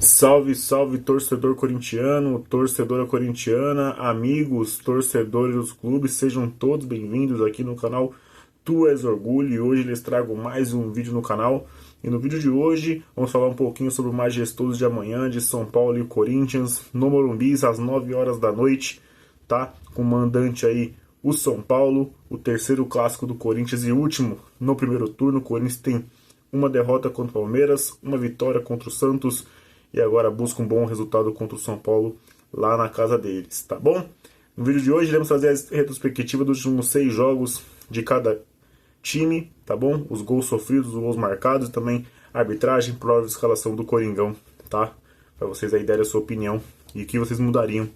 Salve, salve, torcedor corintiano, torcedora corintiana, amigos, torcedores dos clubes, sejam todos bem-vindos aqui no canal Tu És Orgulho. E hoje lhes trago mais um vídeo no canal. E no vídeo de hoje vamos falar um pouquinho sobre o majestoso de amanhã de São Paulo e Corinthians no Morumbi às 9 horas da noite, tá? Com o mandante aí o São Paulo, o terceiro clássico do Corinthians e último no primeiro turno. O Corinthians tem uma derrota contra o Palmeiras, uma vitória contra o Santos e agora busca um bom resultado contra o São Paulo lá na casa deles, tá bom? No vídeo de hoje iremos fazer a retrospectiva dos últimos 6 jogos de cada time, tá bom? Os gols sofridos, os gols marcados e também a arbitragem, provável escalação do Coringão, tá? Para vocês aí darem a sua opinião e o que vocês mudariam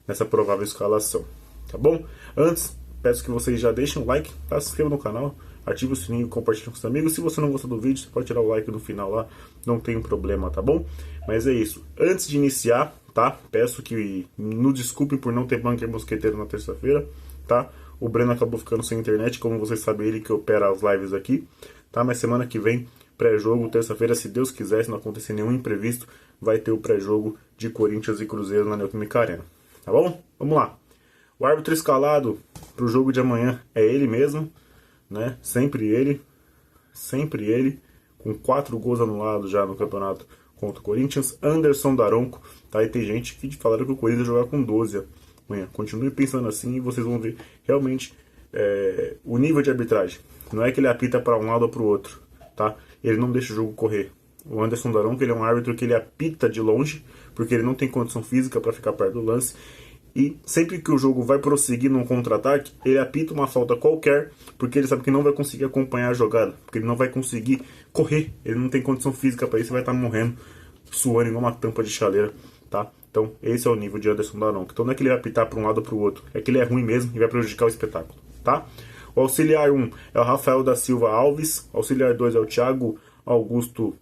nessa provável escalação, tá bom? Antes, peço que vocês já deixem um like, tá? Se inscrevam no canal, ative o sininho e compartilhe com seus amigos. Se você não gostou do vídeo, você pode tirar o like no final lá, não tem problema, tá bom? Mas é isso. Antes de iniciar, tá? Peço que nos desculpem por não ter bunker mosqueteiro na terça-feira, tá? O Breno acabou ficando sem internet, como vocês sabem, ele que opera as lives aqui, tá? Mas semana que vem, pré-jogo, terça-feira, se Deus quiser, se não acontecer nenhum imprevisto, vai ter o pré-jogo de Corinthians e Cruzeiro na Neoquímica Arena, tá bom? Vamos lá. O árbitro escalado para o jogo de amanhã é ele mesmo, né? Sempre ele, com 4 gols anulados já no campeonato contra o Corinthians. Anderson Daronco, tá? E tem gente que falaram que o Corinthians ia jogar com 12 amanhã. Continue pensando assim e vocês vão ver realmente o nível de arbitragem. Não é que ele apita para um lado ou para o outro, tá? Ele não deixa o jogo correr. O Anderson Daronco, ele é um árbitro que ele apita de longe, porque ele não tem condição física para ficar perto do lance. E sempre que o jogo vai prosseguir num contra-ataque, ele apita uma falta qualquer, porque ele sabe que não vai conseguir acompanhar a jogada, porque ele não vai conseguir correr, ele não tem condição física para isso, vai estar morrendo, suando igual uma tampa de chaleira, tá? Então, esse é o nível de Anderson Daronco. Então não é que ele vai apitar para um lado ou para o outro, é que ele é ruim mesmo e vai prejudicar o espetáculo, tá? O auxiliar 1 é o Rafael da Silva Alves, o auxiliar 2 é o Thiago Augusto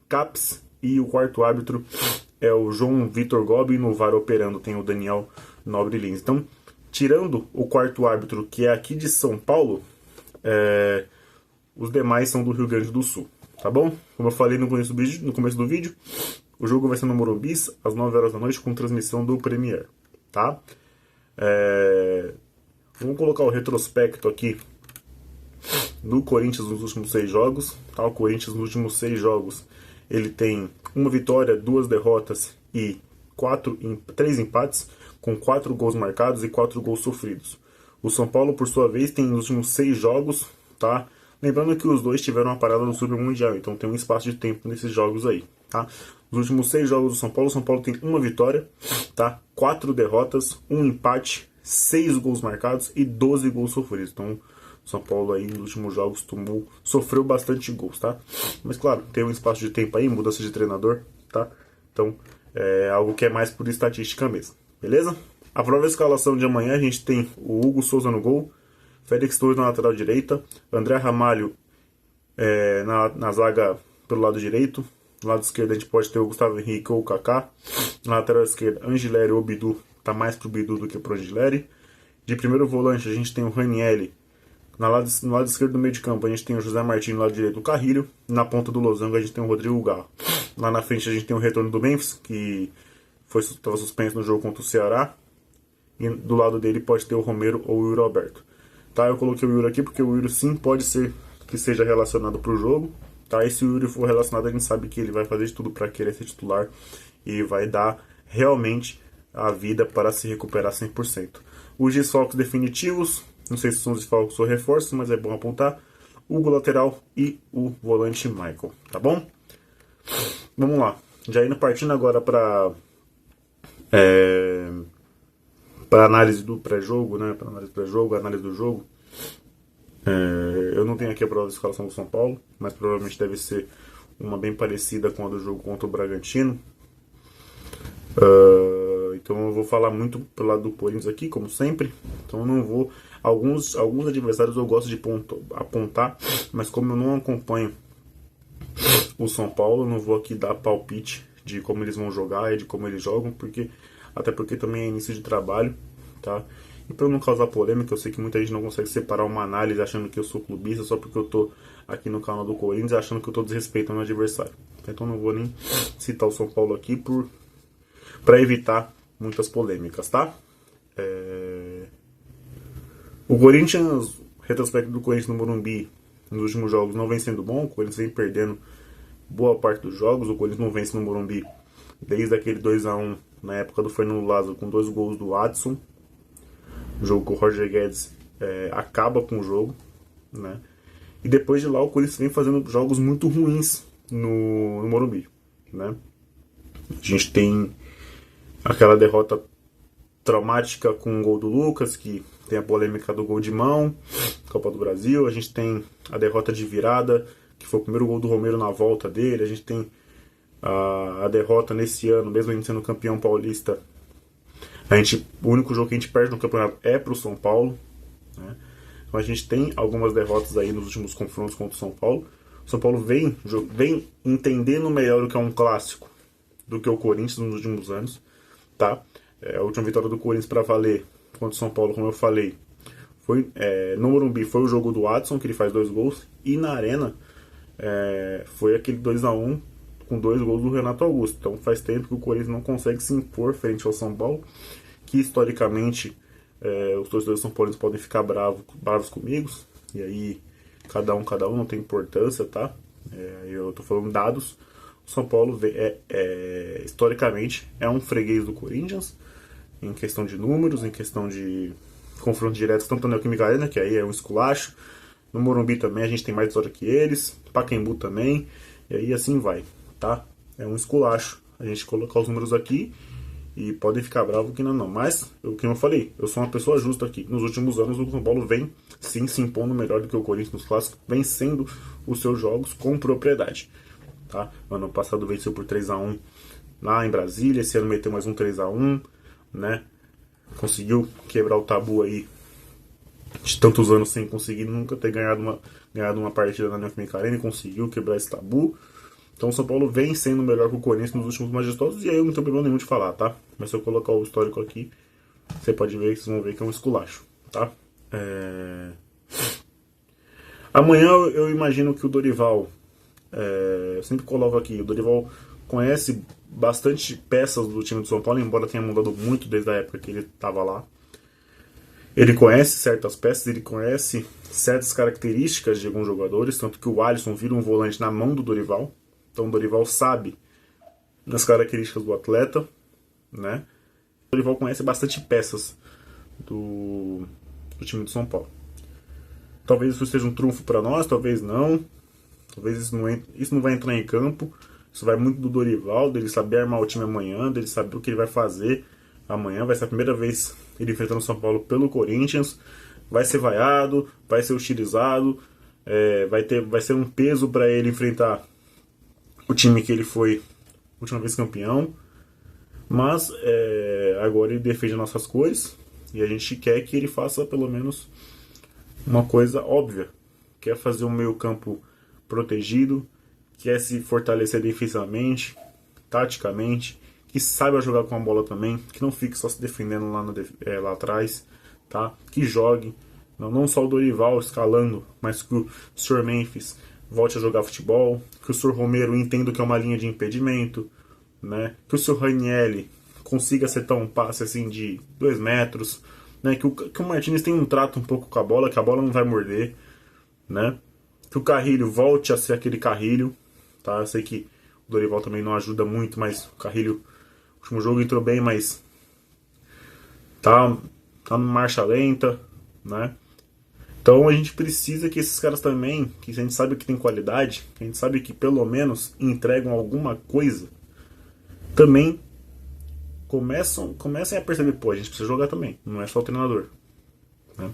Caps e o quarto árbitro é o João Vitor Gobi. No VAR operando tem o Daniel Nobre Lins. Então, tirando o quarto árbitro, que é aqui de São Paulo, os demais são do Rio Grande do Sul, tá bom? Como eu falei no começo do vídeo, o jogo vai ser no Morumbi às 9 horas da noite com transmissão do Premier, tá? Vamos colocar o retrospecto aqui do Corinthians nos últimos 6 jogos, tá? O Corinthians nos últimos 6 jogos ele tem uma vitória, 2 derrotas e 3 empates, com 4 gols marcados e 4 gols sofridos. O São Paulo, por sua vez, tem nos últimos 6 jogos, tá? Lembrando que os dois tiveram uma parada no Super Mundial, então tem um espaço de tempo nesses jogos aí, tá? Nos últimos 6 jogos do São Paulo, o São Paulo tem uma vitória, tá? 4 derrotas, 1 empate, 6 gols marcados e 12 gols sofridos. Então, o São Paulo aí nos últimos jogos sofreu bastante gols, tá? Mas claro, tem um espaço de tempo aí, mudança de treinador, tá? Então, é algo que é mais por estatística mesmo. Beleza? A provável escalação de amanhã a gente tem o Hugo Souza no gol, Félix Torres na lateral direita, André Ramalho na zaga pelo lado direito, no lado esquerdo a gente pode ter o Gustavo Henrique ou o Kaká, na lateral esquerda Angileri ou Bidu, tá mais pro Bidu do que pro Angileri. De primeiro volante a gente tem o Ranieri, no lado esquerdo do meio de campo a gente tem o José Martins, no lado direito o Carrilho, na ponta do losango a gente tem o Rodrigo Garro. Lá na frente a gente tem o retorno do Memphis, que estava suspenso no jogo contra o Ceará. E do lado dele pode ter o Romero ou o Yuri Alberto. Tá, eu coloquei o Yuri aqui porque o Yuri sim pode ser que seja relacionado para o jogo. Tá, e se o Yuri for relacionado, a gente sabe que ele vai fazer de tudo para querer ser titular. E vai dar realmente a vida para se recuperar 100%. Os desfalques definitivos, não sei se são desfalques ou reforços, mas é bom apontar. Hugo lateral e o volante Michael, tá bom? Vamos lá. Já partindo agora para análise do pré-jogo, né? Para análise do pré-jogo, análise do jogo. Eu não tenho aqui a provável escalação do São Paulo, mas provavelmente deve ser uma bem parecida com a do jogo contra o Bragantino. Então eu vou falar muito pelo lado do Corinthians aqui, como sempre. Então eu não vou. Alguns adversários eu gosto de apontar, mas como eu não acompanho o São Paulo, eu não vou aqui dar palpite de como eles vão jogar e de como eles jogam, até porque também é início de trabalho, tá? E para não causar polêmica, eu sei que muita gente não consegue separar uma análise achando que eu sou clubista só porque eu tô aqui no canal do Corinthians, achando que eu tô desrespeitando o adversário. então não vou nem citar o São Paulo aqui para evitar muitas polêmicas, tá? O Corinthians, retrospecto do Corinthians no Morumbi nos últimos jogos não vem sendo bom, o Corinthians vem perdendo boa parte dos jogos, o Corinthians não vence no Morumbi desde aquele 2-1 na época do Fernando Lázaro com 2 gols do Adson, o jogo que o Roger Guedes acaba com o jogo, né? E depois de lá o Corinthians vem fazendo jogos muito ruins no Morumbi, né? A gente tem aquela derrota traumática com o gol do Lucas, que tem a polêmica do gol de mão, Copa do Brasil. A gente tem a derrota de virada, que foi o primeiro gol do Romero na volta dele. A gente tem a derrota nesse ano, mesmo a gente sendo campeão paulista. O único jogo que a gente perde no campeonato é para o São Paulo, né? Então a gente tem algumas derrotas aí nos últimos confrontos contra o São Paulo. O São Paulo vem entendendo melhor o que é um clássico do que o Corinthians nos últimos anos, tá? A última vitória do Corinthians para valer contra o São Paulo, como eu falei, foi no Morumbi, foi o jogo do Adson, que ele faz 2 gols, e na Arena foi aquele 2-1 com 2 gols do Renato Augusto. Então faz tempo que o Corinthians não consegue se impor frente ao São Paulo, que historicamente os torcedores São Paulinos podem ficar bravos comigo, e aí cada um não tem importância, tá? Eu tô falando dados. O São Paulo historicamente é um freguês do Corinthians em questão de números, em questão de confrontos diretos, tanto na Neoquímica Arena, que aí é um esculacho. No Morumbi também a gente tem mais história que eles, Pacaembu também, e aí assim vai, tá? É um esculacho a gente colocar os números aqui, e podem ficar bravos que não. Mas, como eu falei, eu sou uma pessoa justa aqui. Nos últimos anos o São Paulo vem sim se impondo melhor do que o Corinthians nos clássicos, vencendo os seus jogos com propriedade, tá? Ano passado venceu por 3-1 lá em Brasília, esse ano meteu mais um 3-1, né? Conseguiu quebrar o tabu aí de tantos anos sem conseguir nunca ter ganhado uma partida na Neoquímica Arena, e conseguiu quebrar esse tabu. Então o São Paulo vem sendo melhor que o Corinthians nos últimos majestosos, e aí eu não tenho problema nenhum de falar, tá? Mas se eu colocar o histórico aqui, vocês vão ver que é um esculacho, tá? Amanhã eu imagino que o Dorival, eu sempre coloco aqui, o Dorival conhece bastante peças do time do São Paulo, embora tenha mudado muito desde a época que ele estava lá. Ele conhece certas peças, ele conhece certas características de alguns jogadores, tanto que o Alisson vira um volante na mão do Dorival. Então o Dorival sabe das características do atleta, né? O Dorival conhece bastante peças do time do São Paulo. Talvez isso seja um trunfo para nós, talvez não. Talvez isso não vai entrar em campo. Isso vai muito do Dorival, dele saber armar o time amanhã, dele saber o que ele vai fazer amanhã. Vai ser a primeira vez ele enfrentando o São Paulo pelo Corinthians. Vai ser vaiado, vai ser hostilizado, vai ser um peso para ele enfrentar o time que ele foi a última vez campeão. Mas agora ele defende nossas cores e a gente quer que ele faça pelo menos uma coisa óbvia. Quer fazer um meio campo protegido, quer se fortalecer defensivamente, taticamente, que saiba jogar com a bola também, que não fique só se defendendo lá atrás, tá? Que jogue, não só o Dorival escalando, mas que o Sr. Memphis volte a jogar futebol, que o Sr. Romero entenda que é uma linha de impedimento, né? Que o Sr. Ranieri consiga acertar um passe assim de 2 metros, né? Que o Martínez tenha um trato um pouco com a bola, que a bola não vai morder, né? Que o Carrilho volte a ser aquele Carrilho, tá? Eu sei que o Dorival também não ajuda muito, mas o Carrilho, no último jogo entrou bem, mas tá numa marcha lenta, né? Então a gente precisa que esses caras também, que a gente sabe que tem qualidade, que a gente sabe que pelo menos entregam alguma coisa, também comecem a perceber, pô, a gente precisa jogar também, não é só o treinador, né?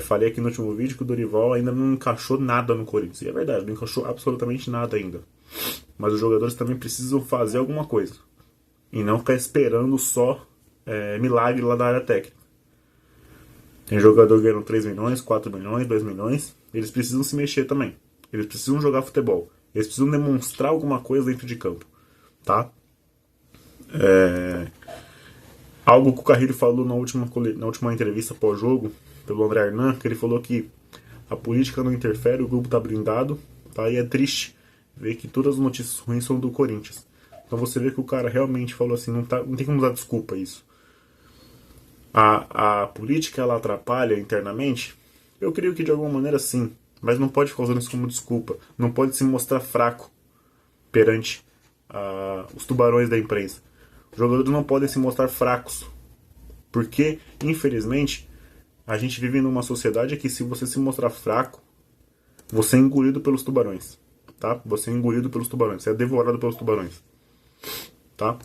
Falei aqui no último vídeo que o Dorival ainda não encaixou nada no Corinthians. E é verdade, não encaixou absolutamente nada ainda. Mas os jogadores também precisam fazer alguma coisa. E não ficar esperando só milagre lá da área técnica. Tem jogador ganhando 3 milhões, 4 milhões, 2 milhões. Eles precisam se mexer também. Eles precisam jogar futebol. Eles precisam demonstrar alguma coisa dentro de campo. Tá? Algo que o Carrilho falou na última entrevista pós-jogo, pelo André Hernan, que ele falou que a política não interfere, o grupo está blindado, tá? E é triste vê que todas as notícias ruins são do Corinthians. Então você vê que o cara realmente falou assim, não tem como usar desculpa isso. A política, ela atrapalha internamente? Eu creio que de alguma maneira sim, mas não pode ficar usando isso como desculpa. Não pode se mostrar fraco perante os tubarões da imprensa. Os jogadores não podem se mostrar fracos, porque, infelizmente, a gente vive numa sociedade que se você se mostrar fraco, você é engolido pelos tubarões, tá? Você é engolido pelos tubarões, você é devorado pelos tubarões, tá?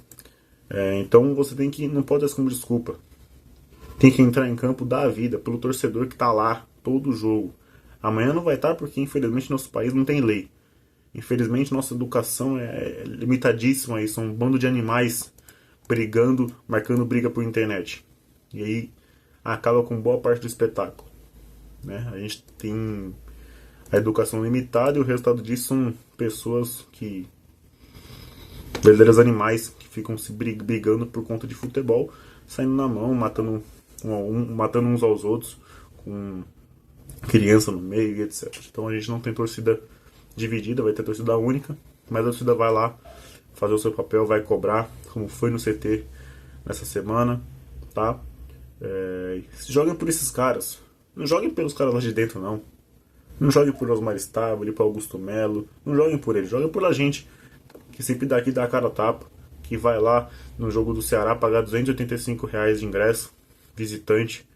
Então você não pode dar isso como desculpa. Tem que entrar em campo, dar a vida pelo torcedor que tá lá todo jogo. Amanhã não vai estar porque, infelizmente, nosso país não tem lei. Infelizmente, nossa educação é limitadíssima aí. São um bando de animais brigando, marcando briga por internet. E aí acaba com boa parte do espetáculo, né? A gente tem a educação limitada e o resultado disso são pessoas que... verdadeiros animais que ficam se brigando por conta de futebol, saindo na mão, matando matando uns aos outros, com criança no meio e etc. Então a gente não tem torcida dividida, vai ter torcida única, mas a torcida vai lá fazer o seu papel, vai cobrar, como foi no CT nessa semana, tá? Joguem por esses caras, não joguem pelos caras lá de dentro não. Não joguem por Osmar Stabile, por Augusto Melo, não joguem por eles, joguem por a gente, que sempre daqui dá a cara a tapa, que vai lá no jogo do Ceará pagar R$285 de ingresso, visitante,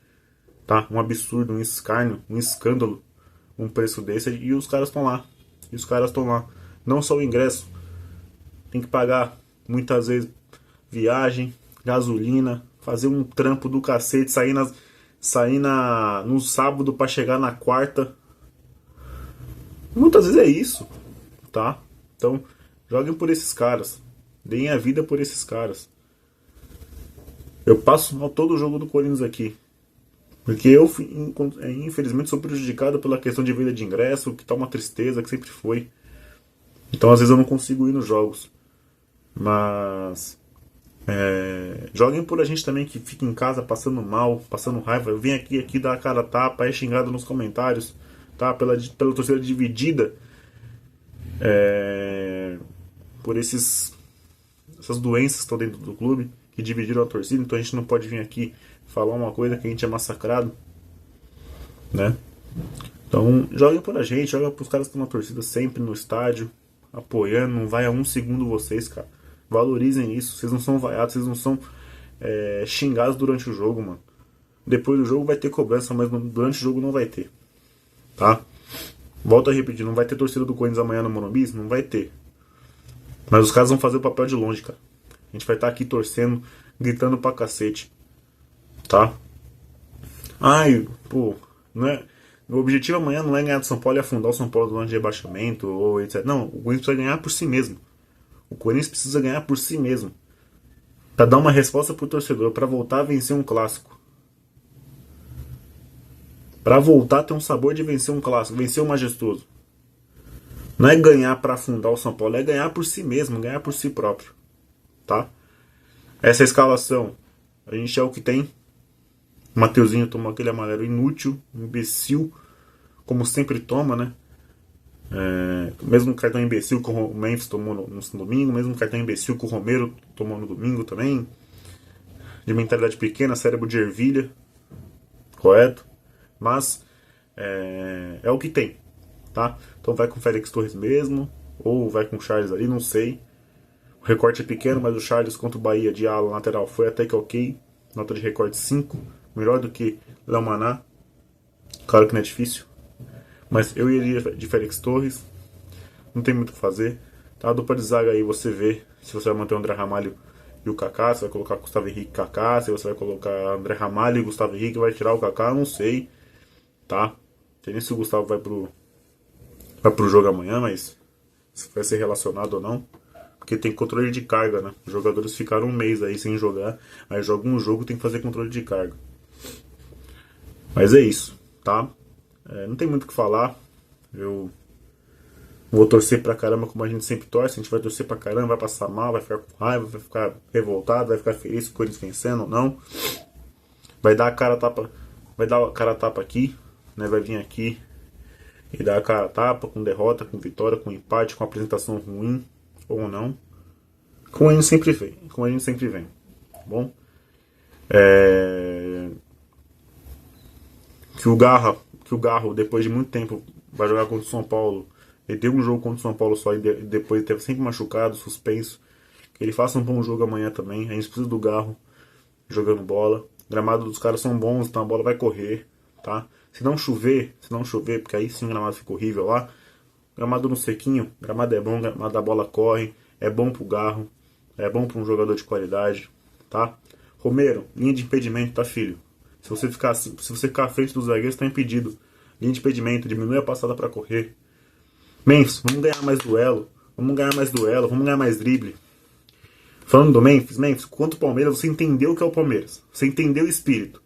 tá? Um absurdo, um escárnio, um escândalo, um preço desse, e os caras estão lá. E os caras estão lá. Não só o ingresso, tem que pagar muitas vezes viagem, gasolina, fazer um trampo do cacete, sair no sábado para chegar na quarta. Muitas vezes é isso, tá? Então, joguem por esses caras. Deem a vida por esses caras. Eu passo mal todo jogo do Corinthians aqui. Porque eu, infelizmente, sou prejudicado pela questão de venda de ingresso, que tá uma tristeza, que sempre foi. Então, às vezes, eu não consigo ir nos jogos. Mas... joguem por a gente também, que fica em casa passando mal, passando raiva. Vem aqui dar a cara a tapa, é xingado nos comentários, tá? Pela torcida dividida. Por essas doenças que estão dentro do clube, que dividiram a torcida. Então a gente não pode vir aqui falar uma coisa que a gente é massacrado, né? Então joguem por a gente, joga pros caras que estão na torcida sempre no estádio, apoiando. Não vai a um segundo vocês, cara. Valorizem isso. Vocês não são vaiados, vocês não são xingados durante o jogo, mano. Depois do jogo vai ter cobrança, mas durante o jogo não vai ter, tá? Volto a repetir, não vai ter torcida do Corinthians amanhã no Morumbi? Não vai ter. Mas os caras vão fazer o papel de longe, cara. A gente vai estar aqui torcendo, gritando pra cacete, tá? Ai, pô, não é... O objetivo amanhã não é ganhar do São Paulo e afundar o São Paulo do ano de rebaixamento, ou etc. Não, o Corinthians precisa ganhar por si mesmo. O Corinthians precisa ganhar por si mesmo. Pra dar uma resposta pro torcedor, pra voltar a vencer um clássico. Pra voltar a ter um sabor de vencer um clássico, vencer o majestoso. Não é ganhar pra afundar o São Paulo, é ganhar por si mesmo, ganhar por si próprio, tá? Essa escalação, a gente é o que tem. O Mateuzinho tomou aquele amarelo inútil, imbecil, como sempre toma, né? Mesmo cartão imbecil que o Memphis tomou no domingo, mesmo cartão imbecil que o Romero tomou no domingo também. De mentalidade pequena, cérebro de ervilha, correto? Mas é o que tem, tá? Então vai com o Félix Torres mesmo, ou vai com o Charles ali, não sei. O recorte é pequeno, mas o Charles contra o Bahia de ala lateral foi até que ok. Nota de recorte 5, melhor do que Léo Maná. Claro que não é difícil, mas eu iria de Félix Torres. Não tem muito o que fazer, tá? A dupla de zaga aí você vê se você vai manter o André Ramalho e o Kaká, se vai colocar Gustavo Henrique e Kaká, se você vai colocar André Ramalho e Gustavo Henrique, vai tirar o Kaká, não sei, tá? Não sei nem se o Gustavo vai pro jogo amanhã, mas se vai ser relacionado ou não, porque tem controle de carga, né? Os jogadores ficaram um mês aí sem jogar, aí joga um jogo, tem que fazer controle de carga. Mas é isso, tá? Não tem muito o que falar. Eu vou torcer pra caramba como a gente sempre torce. A gente vai torcer pra caramba, vai passar mal, vai ficar com raiva, vai ficar revoltado, vai ficar feliz com o Corinthians vencendo ou não. Vai dar a cara a tapa aqui, né? Vai vir aqui e dar a cara a tapa, com derrota, com vitória, com empate, com apresentação ruim ou não. Como a gente sempre vem. Tá bom? Que o Garro, depois de muito tempo, vai jogar contra o São Paulo. Ele deu um jogo contra o São Paulo só e depois teve sempre machucado, suspenso. Que ele faça um bom jogo amanhã também. A gente precisa do Garro jogando bola. O gramado dos caras são bons, então a bola vai correr, tá? Se não chover, porque aí sim o gramado fica horrível lá. Gramado no sequinho, gramado é bom, gramado a bola corre, é bom pro Garro, é bom para um jogador de qualidade, tá? Romero, linha de impedimento, tá, filho? Se você ficar à frente dos zagueiros, tá impedido. Linha de impedimento, diminui a passada para correr. Memphis, vamos ganhar mais duelo, vamos ganhar mais drible. Falando do Memphis, quanto o Palmeiras, você entendeu o que é o Palmeiras. Você entendeu o espírito.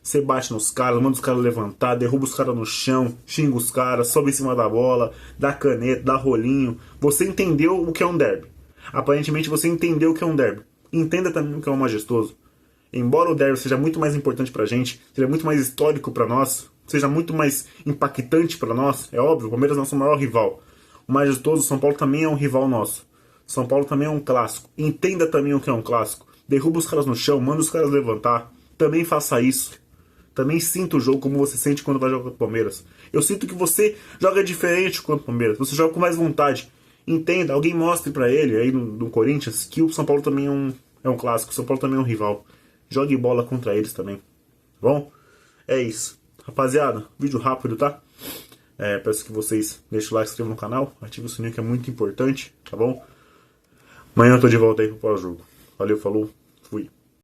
Você bate nos caras, manda os caras levantar, derruba os caras no chão, xinga os caras, sobe em cima da bola, dá caneta, dá rolinho. Você entendeu o que é um derby. Aparentemente você entendeu o que é um derby. Entenda também o que é um majestoso. Embora o derby seja muito mais importante pra gente, seja muito mais histórico pra nós, seja muito mais impactante pra nós, é óbvio, o Palmeiras é nosso maior rival. O majestoso, São Paulo também é um rival nosso. São Paulo também é um clássico. Entenda também o que é um clássico. Derruba os caras no chão, manda os caras levantar. Também faça isso. Também sinta o jogo como você sente quando vai jogar contra o Palmeiras. Eu sinto que você joga diferente contra o Palmeiras. Você joga com mais vontade. Entenda, alguém mostre pra ele aí no Corinthians que o São Paulo também é um clássico. O São Paulo também é um rival. Jogue bola contra eles também. Tá bom? É isso. Rapaziada, vídeo rápido, tá? Peço que vocês deixem o like, se inscrevam no canal. Ative o sininho que é muito importante, tá bom? Amanhã eu tô de volta aí pro pós-jogo. Valeu, falou, fui.